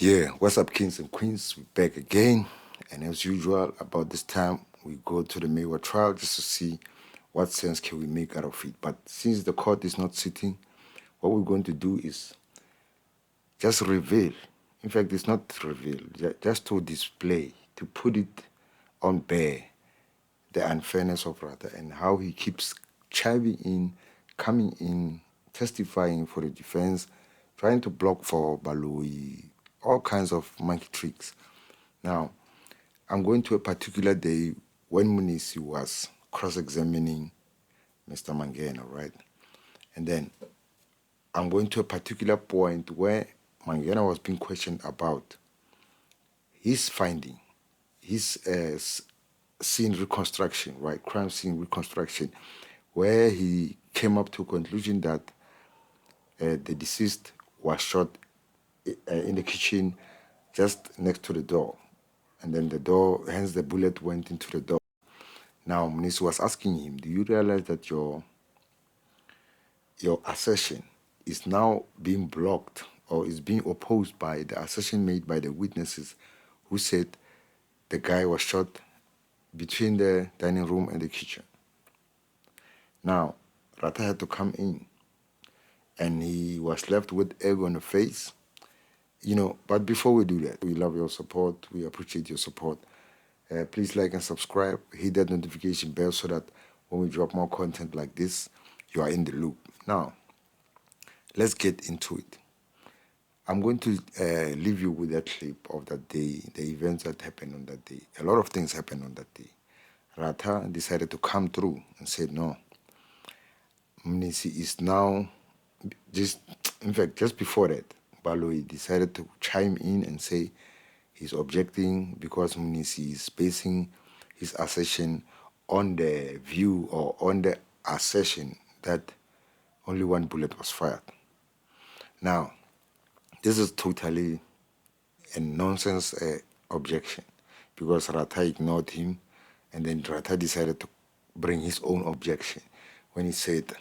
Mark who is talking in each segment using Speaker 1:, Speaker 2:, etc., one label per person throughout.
Speaker 1: Yeah, what's up, kings and queens? We're back again. And as usual, about this time, we go to the Mayweather trial just to see what sense can we make out of it. But since the court is not sitting, what we're going to do is just reveal. In fact, it's not reveal, just to display, to put it on bare, the unfairness of Ratha and how he keeps chiming in, coming in, testifying for the defense, trying to block for Baloi, all kinds of monkey tricks. Now, I'm going to a particular day when Munisi was cross-examining Mr. Mangena, right? And then I'm going to a particular point where Mangena was being questioned about his finding, his scene reconstruction, right? Crime scene reconstruction, where he came up to a conclusion that the deceased was shot in the kitchen just next to the door. And then the door, hence the bullet went into the door. Now, Munisi was asking him, do you realize that your assertion is now being blocked or is being opposed by the assertion made by the witnesses who said the guy was shot between the dining room and the kitchen? Now, Ratha had to come in and he was left with egg on the face. But before we do that, we love your support. We appreciate your support. Please like and subscribe. Hit that notification bell so that when we drop more content like this, you are in the loop. Now, let's get into it. I'm going to leave you with that clip of that day, the events that happened on that day. A lot of things happened on that day. Ratha decided to come through and said, no, Mnisi is now, just before that, Baloi decided to chime in and say he's objecting because Mnisi is basing his assertion on the view or on the assertion that only one bullet was fired. Now, this is totally a nonsense objection because Ratha ignored him and then Ratha decided to bring his own objection when he said,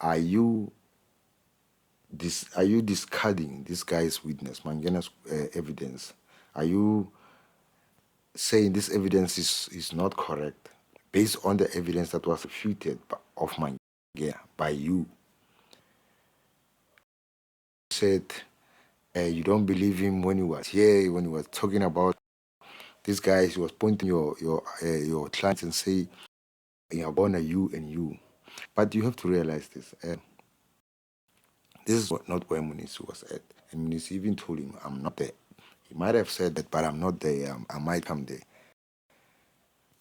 Speaker 1: are you discarding this guy's witness, Mangena's evidence? Are you saying this evidence is not correct based on the evidence that was refuted of Mangena by you? Said you don't believe him when he was here, when he was talking about these guys. He was pointing your clients and say, "Yabona, you and you." But you have to realize this. This is not where Munisi was at. And Munisi even told him, I'm not there. He might have said that, but I'm not there. I might come there.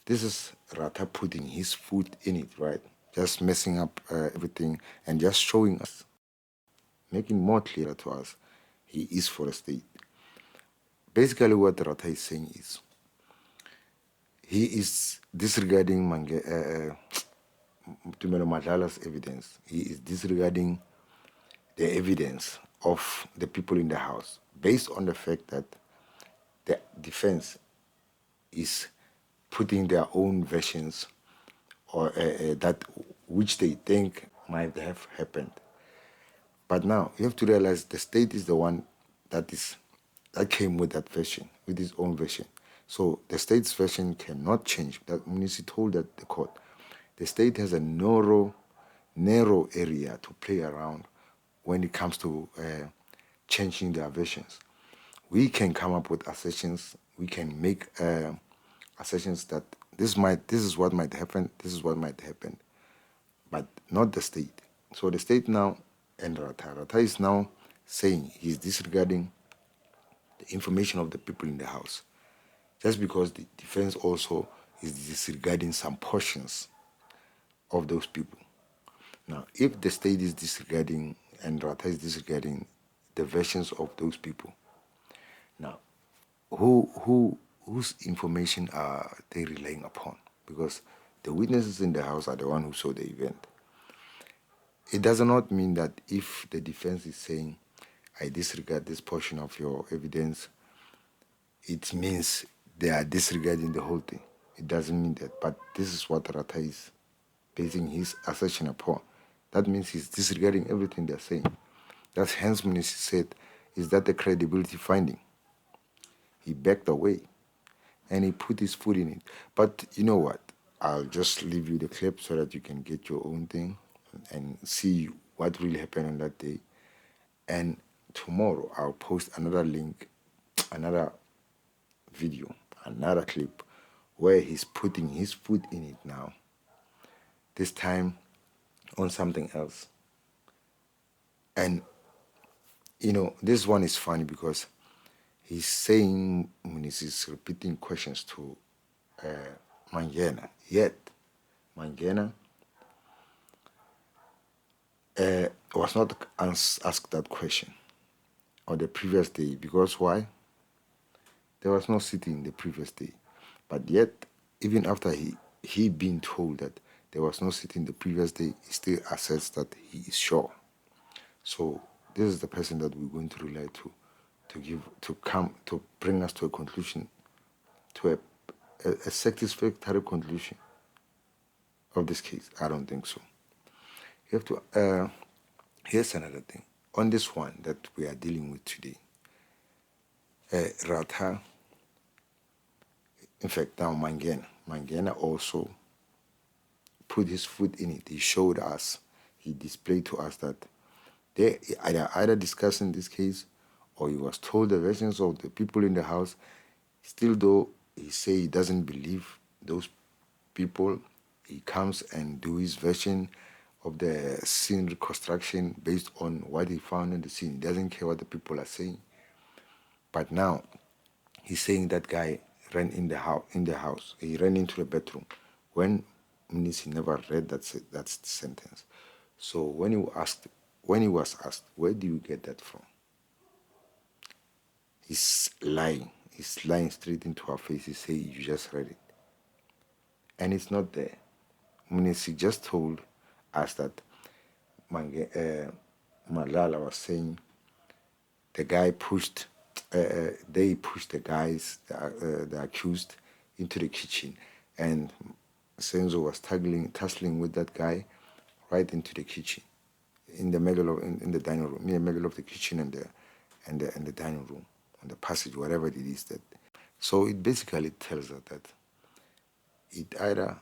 Speaker 1: This is Ratha putting his foot in it, right? Just messing up everything and just showing us, making more clear to us, he is for the state. Basically, what Ratha is saying is, he is disregarding Madlala's evidence. He is disregarding the evidence of the people in the house based on the fact that the defense is putting their own versions or that which they think might have happened. But now you have to realize the state is the one that came with that version, with his own version. So the state's version cannot change. That Munisi told that the court, the state has a narrow area to play around when it comes to changing their versions. We can come up with assertions. We can make assertions that this is what might happen. This is what might happen, but not the state. So the state now and Ratha is now saying he's disregarding the information of the people in the house, just because the defense also is disregarding some portions of those people. Now, if the state is disregarding and Ratha is disregarding the versions of those people, now whose information are they relying upon? Because the witnesses in the house are the one who saw the event. It does not mean that if the defense is saying, I disregard this portion of your evidence, it means they are disregarding the whole thing. It doesn't mean that. But this is what Ratha is basing his assertion upon. That means he's disregarding everything they're saying. That's hence Munisi said, is that the credibility finding? he backed away and he put his foot in it. But you know what? I'll just leave you the clip so that you can get your own thing and see what really happened on that day. And tomorrow I'll post another link, another video, another clip where he's putting his foot in it now. This time on something else. And you know, this one is funny because he's saying when he's repeating questions to Mangena, yet Mangena was not asked that question on the previous day. Because why? There was no sitting the previous day. But yet, even after he been told that there was no sitting the previous day, he still asserts that he is sure. So this is the person that we're going to rely to bring us to a conclusion, to a satisfactory conclusion of this case. I don't think so. You have to. Here's another thing. On this one that we are dealing with today, Ratha, in fact, now Mangena also put his foot in it. He showed us, he displayed to us that they either discussing this case or he was told the versions of the people in the house. Still, though, he say he doesn't believe those people, he comes and do his version of the scene reconstruction based on what he found in the scene. He doesn't care what the people are saying. But now he's saying that guy ran in the house. He ran into the bedroom. When means he never read that sentence. So when he was asked, where do you get that from? He's lying. He's lying straight into our face. He say you just read it, and it's not there. Munisi just told us that Madlala was saying the guy pushed, they pushed the guys, the accused, into the kitchen, and Senzo was tussling with that guy right into the kitchen, in the middle of in the dining room, in the middle of the kitchen and the dining room, on the passage, whatever it is that. So it basically tells us that it's either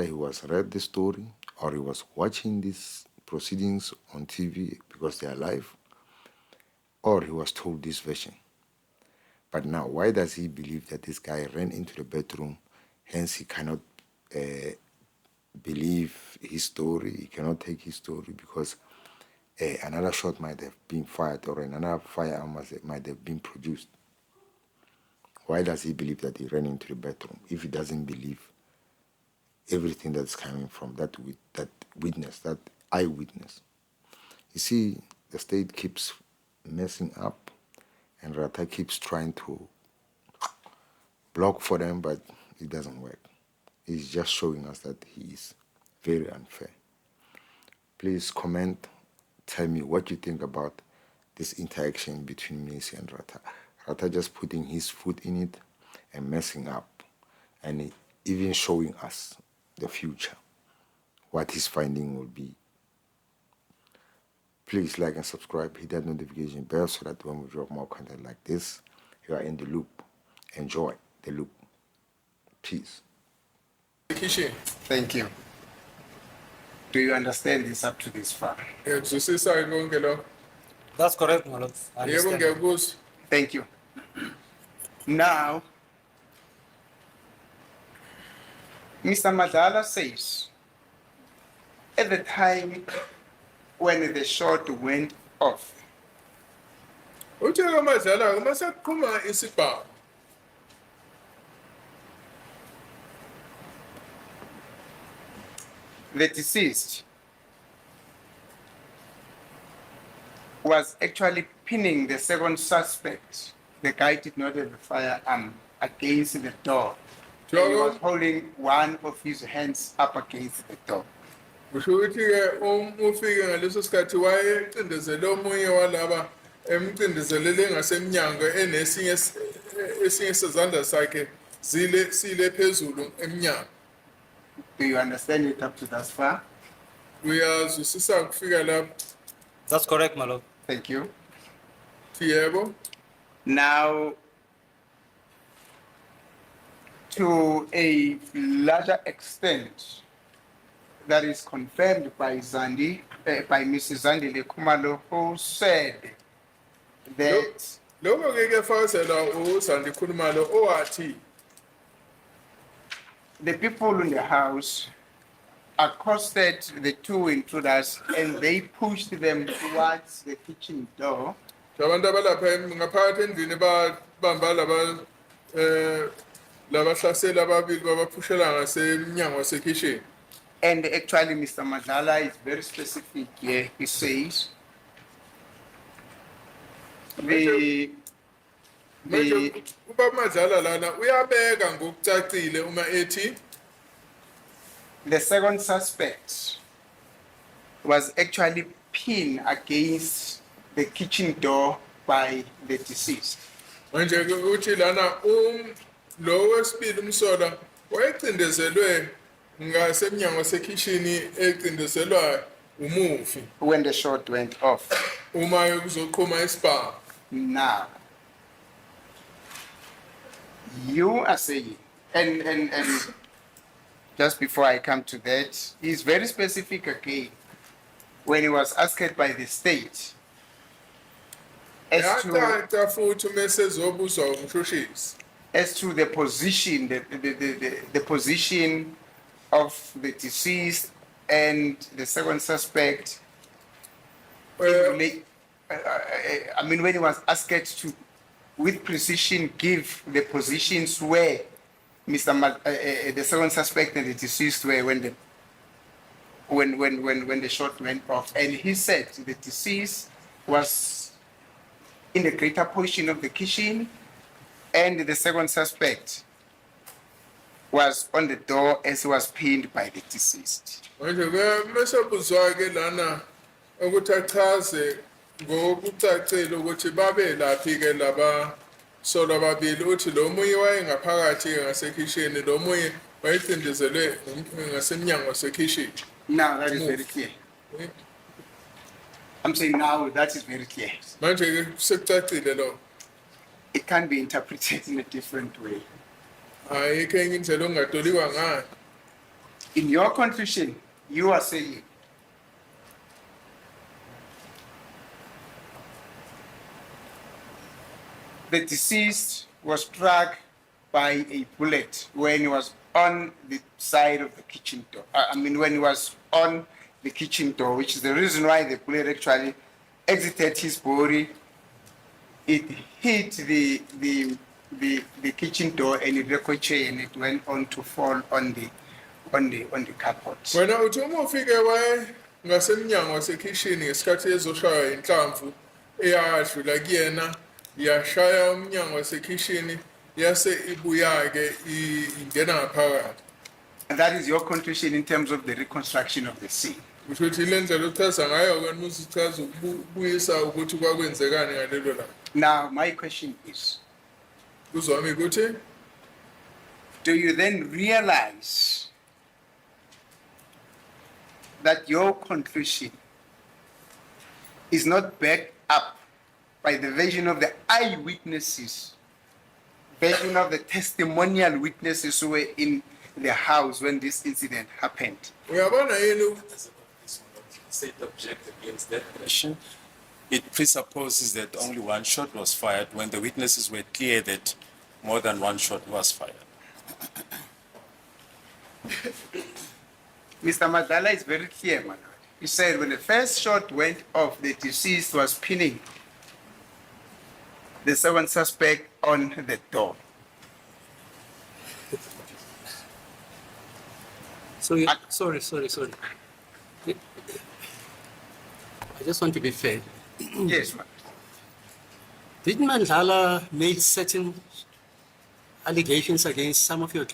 Speaker 1: he was read the story or he was watching these proceedings on TV because they are live, or he was told this version. But now, why does he believe that this guy ran into the bedroom? Hence, he cannot believe his story. He cannot take his story because another shot might have been fired or another firearm might have been produced. Why does he believe that he ran into the bedroom if he doesn't believe everything that's coming from that witness, that eyewitness? You see, the state keeps messing up, and Ratha keeps trying to block for them, but it doesn't work. He's just showing us that he is very unfair. Please comment, tell me what you think about this interaction between Macy and Ratha. Ratha just putting his foot in it and messing up, and even showing us the future, what his finding will be. Please like and subscribe, hit that notification bell so that when we drop more content like this, you are in the loop. Enjoy the loop. Peace.
Speaker 2: Thank you. Do you understand this up to this far?
Speaker 3: That's correct, my lord. I understand.
Speaker 2: Thank you. Now, Mr. Madlala says, at the time when the shot went off, the deceased was actually pinning the second suspect. The guy did not have a firearm against the door. He was holding one of his hands up against the door.
Speaker 4: Ufike ngaleso sikhathi wayecindezele omunye walaba emcindezelele ngasemnyango esinye sezandla sakhe sile phezulu emnyango.
Speaker 2: Do you understand it up to that far?
Speaker 4: Uyazwisisa kufika lapho?
Speaker 3: That's correct, my lord.
Speaker 2: Thank you.
Speaker 4: Yebo.
Speaker 2: Now, to a larger extent that is confirmed by by Mrs. Zandi Lekumalo, who said that
Speaker 4: Lokho ke kuyafakazela uSandi Khulumalo owathi
Speaker 2: the people in the house accosted the two intruders and they pushed them towards the kitchen door.
Speaker 4: abantu abalapha ngaphakathi endlini babamba labahlaseli ababili babaphushela ngasemnyango wasekitchen.
Speaker 2: And actually, Mr. Madlala is very specific here. He says the
Speaker 4: Ubaba Madlala lana uyabeka ngokucacile uma ethi
Speaker 2: second suspect was actually pinned against the kitchen door by the deceased.
Speaker 4: manje ke uthi lana lo wesibili umsola wayecindezelwe ngasemnyango wasekitchen ecindezelwa umufi
Speaker 2: When the shot went off.
Speaker 4: uma kuzoqhuma isibhamu.
Speaker 2: Now, you are saying, and just before I come to that, he's very specific again when he was asked by the state as to
Speaker 4: Yacaca futhi mesezobuzwa umshushisi
Speaker 2: the position, the position of the deceased and the second suspect. I mean, when he was asked to, with precision, give the positions where the second suspect and the deceased were when the shot went off, and he said the deceased was in the greater portion of the kitchen, and the second suspect was on the door as he was pinned by the deceased.
Speaker 4: manje ke mesebuzwa ke lana ukuthi achaze ngokucacile ukuthi babe laphi ke laba solo babili uthi lo munye wayengaphakathi ngasekitchen lo munye wayecindezelwe ngasemnyango wasekitchen.
Speaker 2: Now that is very clear. I'm saying now that is very clear.
Speaker 4: manje ke sekucacile lo
Speaker 2: It can be interpreted in a different way.
Speaker 4: ayikho enye indlela ongadoliwa ngayo.
Speaker 2: In your conclusion, you are saying the deceased was struck by a bullet when he was on the side of the kitchen door. I mean, when he was on the kitchen door, which is the reason why the bullet actually exited his body. It hit the kitchen door and it ricocheted and it went on to fall on the carpet.
Speaker 4: wena uthi uma ufike waye ngasemnyango wasekitchen ngesikhathi ezoshaya inhlamvu eyadlula kuyena yashaya umnyango wasekitchen yase ibuya ke ingena ngaphakathi.
Speaker 2: And that is your conclusion in terms of the reconstruction of the scene.
Speaker 4: Kusho ukuthi le ndlela uchaza ngayo ke musichaza ukubuyisa ukuthi kwakwenzekani ngalelo langa.
Speaker 2: Now, my question is,
Speaker 4: Kuzwami ukuthi
Speaker 2: do you then realize that your conclusion is not backed up by the version of the eyewitnesses, version of the testimonial witnesses who were in the house when this incident happened?
Speaker 4: uyabona yini
Speaker 5: State object against that question. It presupposes that only one shot was fired when the witnesses were clear that more than one shot was fired.
Speaker 2: Mr. Madlala is very clear, my lord. He said when the first shot went off, the deceased was pinning the second suspect on the door.
Speaker 3: So, sorry. I just want to be fair.
Speaker 2: Yes, ma'am.
Speaker 3: Did Mandlala make certain allegations against some of your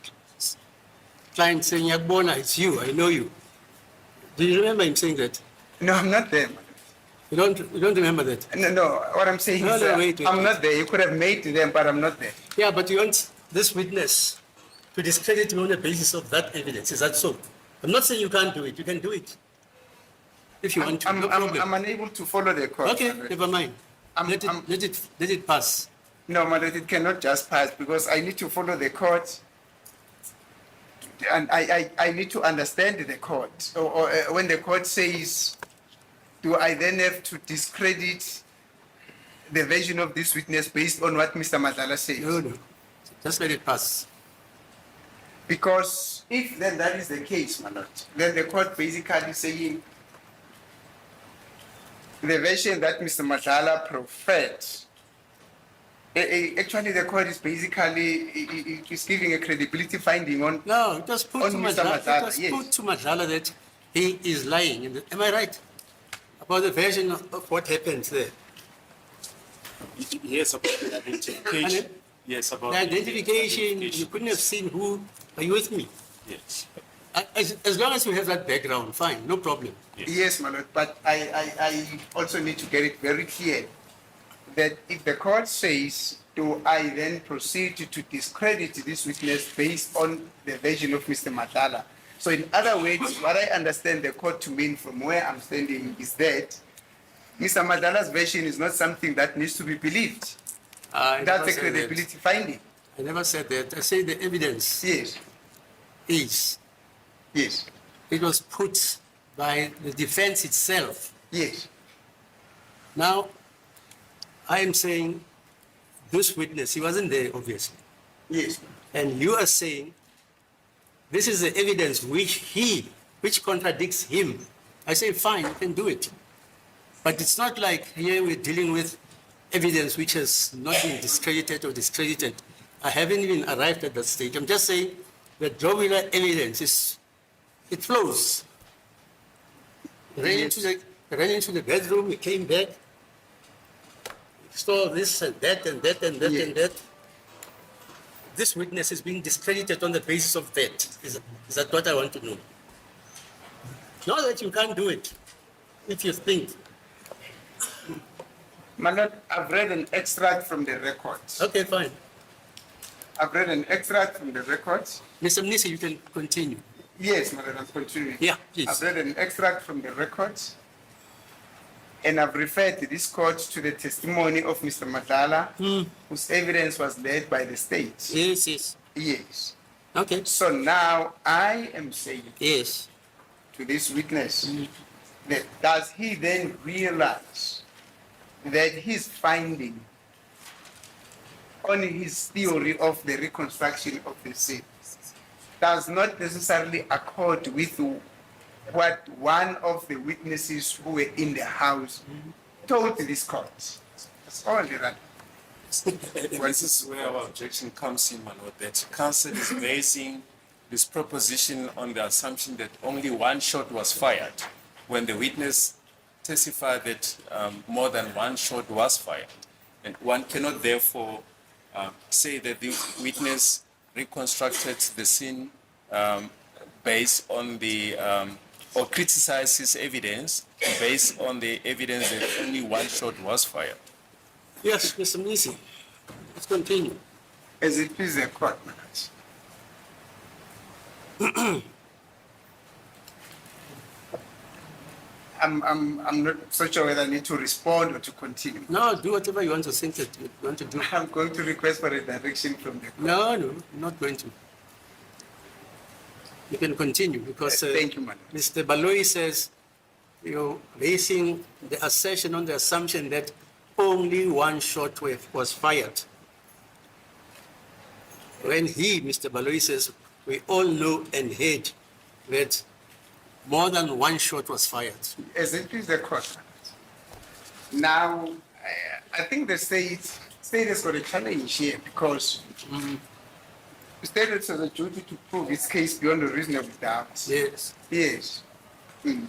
Speaker 3: clients saying, Yagbona, it's you, I know you? Do you remember him saying that?
Speaker 2: No, I'm not there, madam.
Speaker 3: You don't remember that?
Speaker 2: No, what I'm saying
Speaker 3: No,
Speaker 2: is
Speaker 3: no, wait.
Speaker 2: I'm not there. You could have made them, but I'm not there.
Speaker 3: Yeah, but you want this witness to discredit me on the basis of that evidence. Is that so? I'm not saying you can't do it. You can do it. If you want to, no problem.
Speaker 2: I'm unable to follow the court.
Speaker 3: Okay,
Speaker 2: madam.
Speaker 3: never mind. Let it pass.
Speaker 2: No, madam, it cannot just pass because I need to follow the court and I need to understand the court. Or when the court says, do I then have to discredit the version of this witness based on what Mr. Madlala says?
Speaker 3: No. Just let it pass.
Speaker 2: Because if then that is the case, my lord, then the court basically saying the version that Mr. Madlala preferred. Actually, the court is basically is giving a credibility finding on.
Speaker 3: No, it was put
Speaker 2: On
Speaker 3: to
Speaker 2: Mr.
Speaker 3: Madlala. It
Speaker 2: Madlala,
Speaker 3: was
Speaker 2: yes.
Speaker 3: put to Madlala that he is lying. Am I right? About the version of what happened there.
Speaker 5: Yes, about the identification. Yes, about
Speaker 3: The identification, you couldn't have seen who. Are you with me?
Speaker 5: Yes.
Speaker 2: As long as you have that background, fine, no problem.
Speaker 5: Yes.
Speaker 2: Yes, my lord, but I also need to get it very clear that if the court says, do I then proceed to discredit this witness based on the version of Mr. Madlala? So in other words, what I understand the court to mean from where I'm standing is that Mr. Madlala's version is not something that needs to be believed.
Speaker 3: I never
Speaker 2: That's a
Speaker 3: said
Speaker 2: credibility finding.
Speaker 3: that. I never said that. I say the evidence
Speaker 2: Yes,
Speaker 3: is.
Speaker 2: yes,
Speaker 3: It was put by the defense itself.
Speaker 2: yes.
Speaker 3: Now, I am saying this witness, he wasn't there, obviously.
Speaker 2: Yes,
Speaker 3: And you are saying this is the evidence which contradicts him. I say, fine, you can do it. But it's not like here we're dealing with evidence which has not been discredited or discredited. I haven't even arrived at that stage. I'm just saying the drawiller evidence it flows. Ran into the bedroom, we came back, saw this and that and that and that and that. This witness is being discredited on the basis of that. Is that what I want to know? Not that you can't do it, if you think.
Speaker 2: my lord, I've read an extract from the records.
Speaker 3: Okay, fine.
Speaker 2: I've read an extract from the records.
Speaker 3: Mr. Mnisi, you can continue.
Speaker 2: Yes, Madam, I'm continuing.
Speaker 3: Yeah, please.
Speaker 2: I've read an extract from the records, and I've referred this court to the testimony of Mr. Madlala, whose evidence was led by the state.
Speaker 3: Yes, yes.
Speaker 2: Yes.
Speaker 3: Okay.
Speaker 2: So now I am saying
Speaker 3: Yes.
Speaker 2: to this witness that does he then realize that his finding on his theory of the reconstruction of the scene does not necessarily accord with what one of the witnesses who were in the house told this court. That's all that.
Speaker 5: This is where our objection comes in, my lord, that counsel is basing this proposition on the assumption that only one shot was fired when the witness testified that more than one shot was fired. And one cannot therefore say that the witness reconstructed the scene based on the, or criticize his evidence based on the evidence that only one shot was fired.
Speaker 3: Yes, Mr. Mnisi. Let's continue.
Speaker 2: As it please the court, my lords. I'm not so sure whether I need to respond or to continue.
Speaker 3: No, do whatever you want to think that you want to do.
Speaker 2: I'm going to request for a direction from the court.
Speaker 3: No, I'm not going to. You can continue because
Speaker 2: Thank you, madam.
Speaker 3: Mr. Baloyi says you're basing the assertion on the assumption that only one shot was fired. When Mr. Baloyi says, we all know and heard that more than one shot was fired.
Speaker 2: As it please the court. Now, I think the state has got a challenge here because the state has a duty to prove its case beyond a reasonable doubt.
Speaker 3: Yes.
Speaker 2: Yes. I'm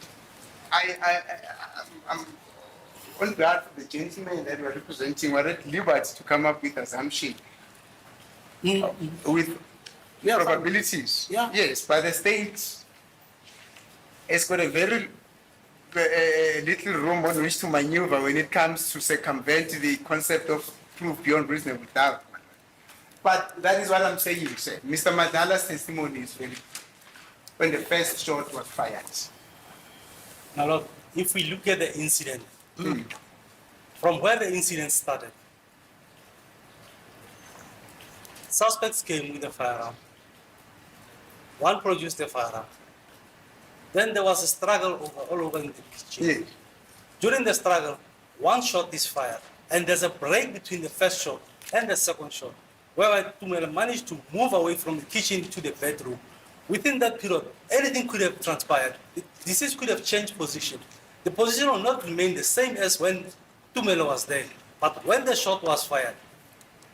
Speaker 2: on behalf of the gentleman that we're representing, we're at liberty to come up with assumption with
Speaker 3: Yeah, fine.
Speaker 2: probabilities.
Speaker 3: Yeah.
Speaker 2: Yes, but the state has got a very little room on which to maneuver when it comes to circumvent the concept of proof beyond reasonable doubt. But that is what I'm saying, sir. Mr. Madlala's testimony is very, when the first shot was fired.
Speaker 6: Now, look, if we look at the incident, from where the incident started, suspects came with a firearm. one produced the firearm. Then there was a struggle all over in the kitchen.
Speaker 2: Yes.
Speaker 6: During the struggle, one shot is fired, and there's a break between the first shot and the second shot, whereby Tumelo managed to move away from the kitchen to the bedroom. Within that period, anything could have transpired. The deceased could have changed position. The position will not remain the same as when Tumelo was there. But when the shot was fired,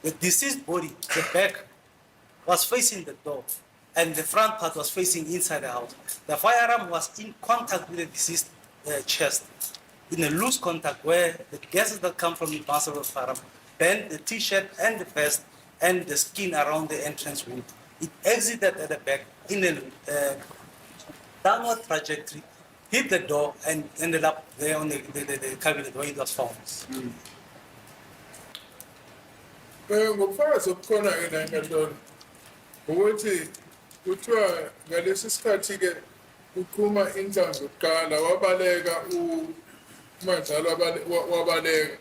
Speaker 6: the deceased body, the back, was facing the door, and the front part was facing inside the house. The firearm was in contact with the deceased chest, in a loose contact where the gases that come from the muzzle of the firearm bend the t-shirt and the vest and the skin around the entrance wound. It exited at the back in a downward trajectory, hit the door, and ended up there on the cabinet where it was found.
Speaker 4: Ngokufakazi obukhona ke la enkantolo ukuthi kuthiwa ngalesi sikhathi ke uqhuma inhlanzi yokuqala wabaleka uMadlala wabaleka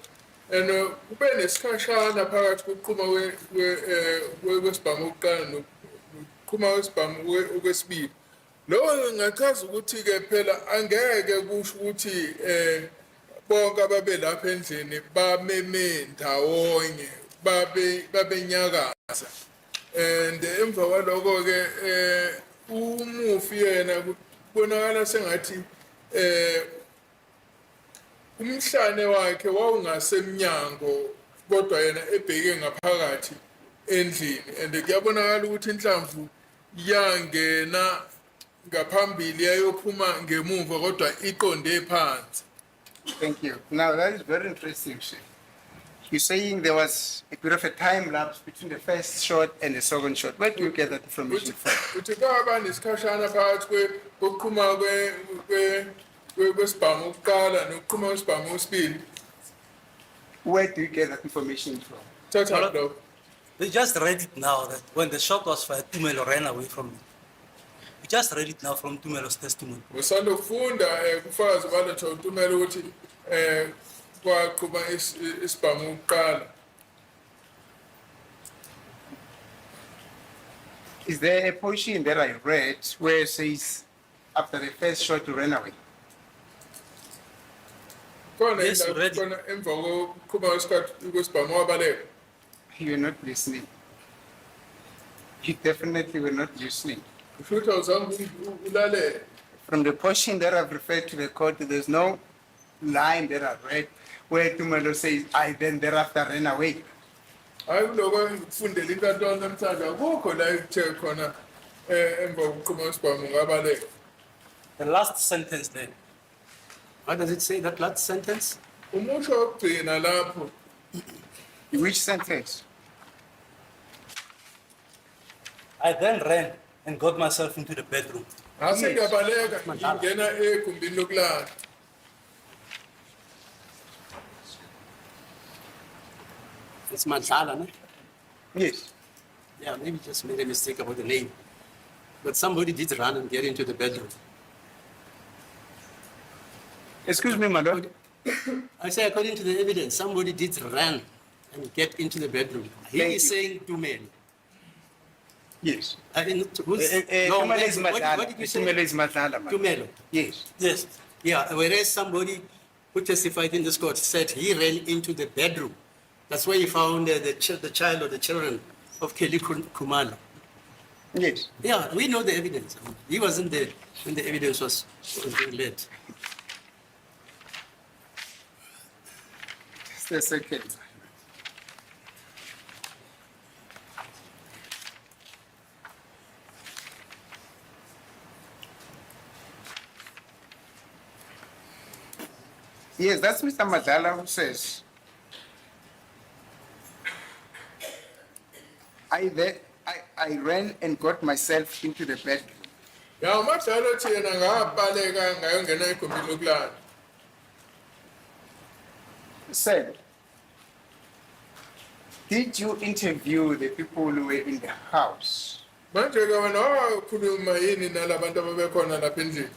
Speaker 4: and kube nesikhashana phakathi kokuqhuma kwesibhamu okokuqala nokuqhuma kwesibhamu okwesibili. Lo ngachaza ukuthi ke phela angeke kusho ukuthi bonke ababe lapha endlini bameme ndawonye babe nyakaza, and emva kwaloko ke umufi yena kubonakala sengathi umhlane wakhe wawungasemnyango kodwa yena ebheke ngaphakathi endlini, and kuyabonakala ukuthi inhlamvu yangena ngaphambili yayophuma ngemuva kodwa iqonde phansi.
Speaker 2: Thank you. Now that is very interesting, Chief. You're saying there was a bit of a time lapse between the first shot and the second shot. Where do you get that information from?
Speaker 4: Uthi kwaba nesikhashana phakathi kokuqhuma kwesibhamu okokuqala nokuqhuma kwesibhamu okwesibili.
Speaker 2: Where do you get that information from?
Speaker 4: Thatha lo.
Speaker 6: They just read it now that when the shot was fired, Tumelo ran away from it. We just read it now from Tumelo's testimony.
Speaker 4: Usanda kufunda kufakazi baletha uTumelo ukuthi kwaqhuma isibhamu okokuqala.
Speaker 2: Is there a portion that I read where it says after the first shot you ran away?
Speaker 4: Khona
Speaker 6: Yes,
Speaker 4: la
Speaker 6: ready.
Speaker 4: khona emva kokuqhuma kwesibhamu wabaleka.
Speaker 2: You're not listening. You definitely were not listening.
Speaker 4: Futhi awuzange ulalele.
Speaker 2: From the portion that I've referred to the court, there's no line that I've read where Tumelo says, I then thereafter ran away.
Speaker 4: Hayi kuloko ngifundela inkantolo namhlanje akukho la ekuthe khona emva kokuqhuma kwesibhamu ngabaleka.
Speaker 6: The last sentence then.
Speaker 3: What does it say, that last sentence?
Speaker 4: Umusho wokugcina lapho
Speaker 2: Which sentence?
Speaker 6: I then ran and got myself into the bedroom.
Speaker 4: ngase ngiyabaleka ngingena egumbini lokulala.
Speaker 3: It's Madlala, no?
Speaker 2: Yes.
Speaker 3: Yeah, maybe just made a mistake about the name. But somebody did run and get into the bedroom.
Speaker 2: Excuse me, my lord.
Speaker 3: I say, according to the evidence, somebody did run and get into the bedroom. He
Speaker 2: Thank
Speaker 3: is
Speaker 2: you.
Speaker 3: saying Tumelo.
Speaker 2: Yes.
Speaker 3: I mean, who's,
Speaker 2: Tumelo is
Speaker 3: what
Speaker 2: Madlala.
Speaker 3: did you say?
Speaker 2: Tumelo is Madlala, man.
Speaker 3: Tumelo.
Speaker 2: Yes.
Speaker 6: Yes.
Speaker 3: Yeah, whereas somebody who testified in this court said he ran into the bedroom. That's where he found the child or the children of Kelly Kumalo.
Speaker 2: Yes.
Speaker 3: Yeah, we know the evidence. He wasn't there when the evidence was being led.
Speaker 2: Just a second. Yes, that's Mr. Madlala who says, I ran and got myself into the bedroom.
Speaker 4: Ya uMadlala uthi yena ngabaleka ngayongena egumbini lokulala.
Speaker 2: Said, did you interview the people who were in the house
Speaker 4: Manje ke wena wakhuluma yini nalabantu ababekhona lapha endlini?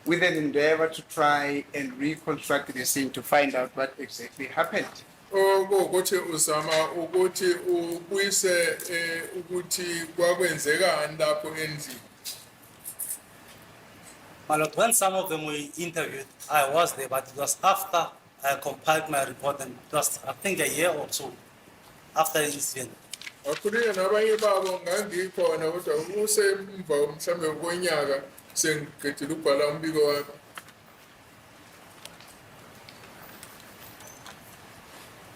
Speaker 2: with an endeavor to try and reconstruct the scene to find out what exactly happened?
Speaker 4: Ukuthi uzama ukuthi ubuyise ukuthi kwakwenzekani lapho endlini.
Speaker 6: My lord, when some of them were interviewed, I was there, but it was after I compiled my report, and it was, I think, a year or so after the incident.
Speaker 4: Akhulunywa nabanye babo ngangikhona kodwa usemva mhlambe konyaka sengiqedile ukubhala umbiko wami.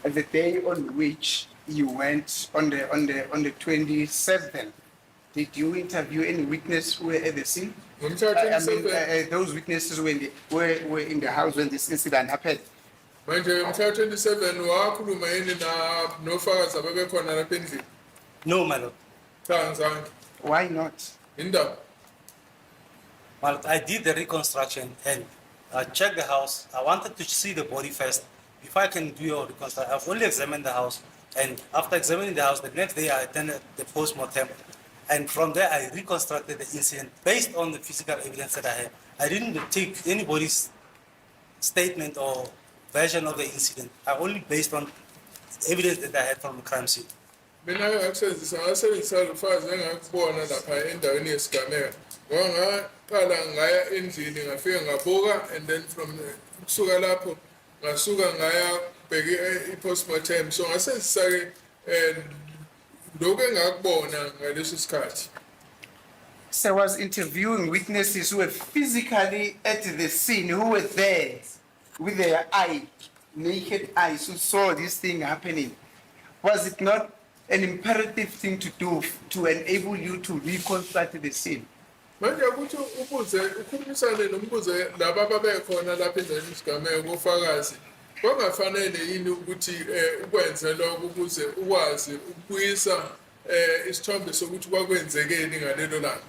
Speaker 2: The day on which you went on the 27th, did you interview any witness who were at the scene?
Speaker 4: Ngomhla
Speaker 2: I mean,
Speaker 4: 27
Speaker 2: those witnesses were in the house when this incident happened.
Speaker 4: manje ngomhla 27 wakhuluma yini nofakazi ababekhona lapha endlini?
Speaker 6: No, my lord.
Speaker 4: Cha ngizange.
Speaker 2: Why not?
Speaker 4: Indaba.
Speaker 6: My lord, I did the reconstruction and I checked the house. I wanted to see the body first before I can do your reconstruction. I've only examined the house, and after examining the house, the next day I attended the post-mortem. And from there, I reconstructed the incident based on the physical evidence that I had. I didn't take anybody's statement or version of the incident. I only based on evidence that I had from the crime scene.
Speaker 4: Mina ngasebenzisa lufazi engakubona lapha endaweni yesigameko. Ngaqala ngaya endlini ngafika ngabuka, and then from kusuka lapho ngasuka ngaya bheke i-postmortem. So ngasebenzisa lokho engakubona ngaleso sikhathi.
Speaker 2: So I was interviewing witnesses who were physically at the scene, who were there with their naked eyes, who saw this thing happening. Was it not an imperative thing to do to enable you to reconstruct the scene?
Speaker 4: Manje ukuthi ukhulumisane nombuzo laba ababekhona lapha endlini yesigameko ofakazi. Kwangafanele yini ukuthi ukwenze lokho ukuze ukwazi ukubuyisa isithombe sokuthi kwakwenzekeni ngalelo langa?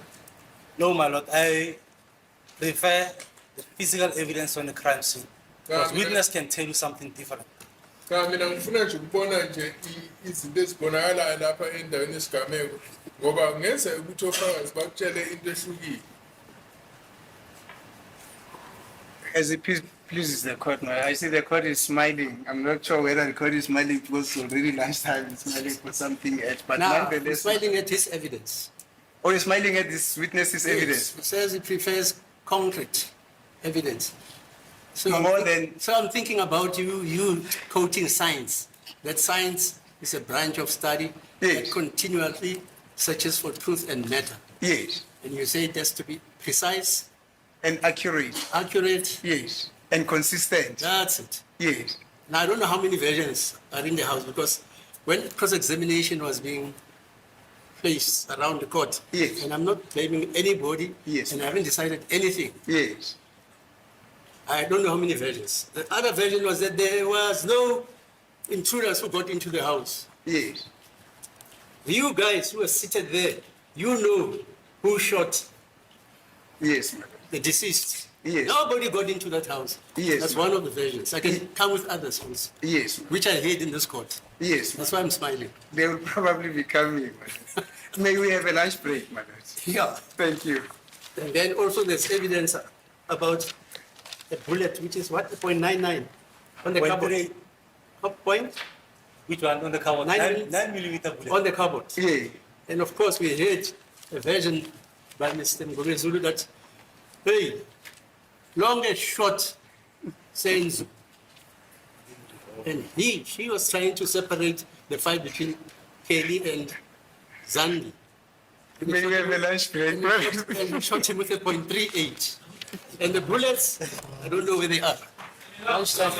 Speaker 6: No, my lord, I prefer the physical evidence on the crime scene. Because witness can tell you something different.
Speaker 4: Cha mina ngifuna nje ukubona nje izinto ezibonakalayo lapha endaweni yesigameko ngoba ngeze ukuthi ofakazi bakutshele into ehlukile.
Speaker 2: As it pleases the court, I see the court is smiling. I'm not sure whether the court is smiling because it's already lunchtime, it's smiling for something else. But
Speaker 3: Now, he's
Speaker 2: nonetheless,
Speaker 3: smiling at his evidence.
Speaker 2: or he's smiling at this witness's evidence.
Speaker 3: He says he prefers concrete evidence. So I'm thinking about you quoting science. That science is a branch of study that
Speaker 2: Yes.
Speaker 3: continually searches for truth and matter.
Speaker 2: Yes.
Speaker 3: And you say it has to be precise,
Speaker 2: And accurate.
Speaker 3: accurate.
Speaker 2: Yes. And consistent.
Speaker 3: That's it.
Speaker 2: Yes.
Speaker 3: Now, I don't know how many versions are in the house because when cross-examination was being placed around the court,
Speaker 2: Yes.
Speaker 3: and I'm not blaming anybody,
Speaker 2: Yes.
Speaker 3: and I haven't decided anything.
Speaker 2: Yes.
Speaker 3: I don't know how many versions. The other version was that there was no intruders who got into the house.
Speaker 2: Yes.
Speaker 3: You guys who are seated there, you know who shot
Speaker 2: Yes, madam.
Speaker 3: the deceased.
Speaker 2: Yes.
Speaker 3: Nobody got into that house.
Speaker 2: Yes,
Speaker 3: That's
Speaker 2: ma'am.
Speaker 3: one of the versions. I can come with others also,
Speaker 2: Yes.
Speaker 3: which I heard in this court.
Speaker 2: Yes.
Speaker 3: That's why I'm smiling.
Speaker 2: They will probably be coming, madam. May we have a lunch break, madam?
Speaker 3: Yeah.
Speaker 2: Thank you.
Speaker 3: And then also there's evidence about a bullet, which is what, 0.99 on the cupboard.
Speaker 6: 0.38.
Speaker 3: What point?
Speaker 6: Which one on the cupboard? 9mm bullet.
Speaker 3: On the cupboard.
Speaker 2: Yeah.
Speaker 3: And of course, we heard a version by Mr. Ngome Zulu that, hey, long and short, saying, and she was trying to separate the fight between Kelly and Zandi.
Speaker 2: May we have a lunch break, madam?
Speaker 3: And we shot him with a .38. And the bullets, I don't know where they are. Lunchtime.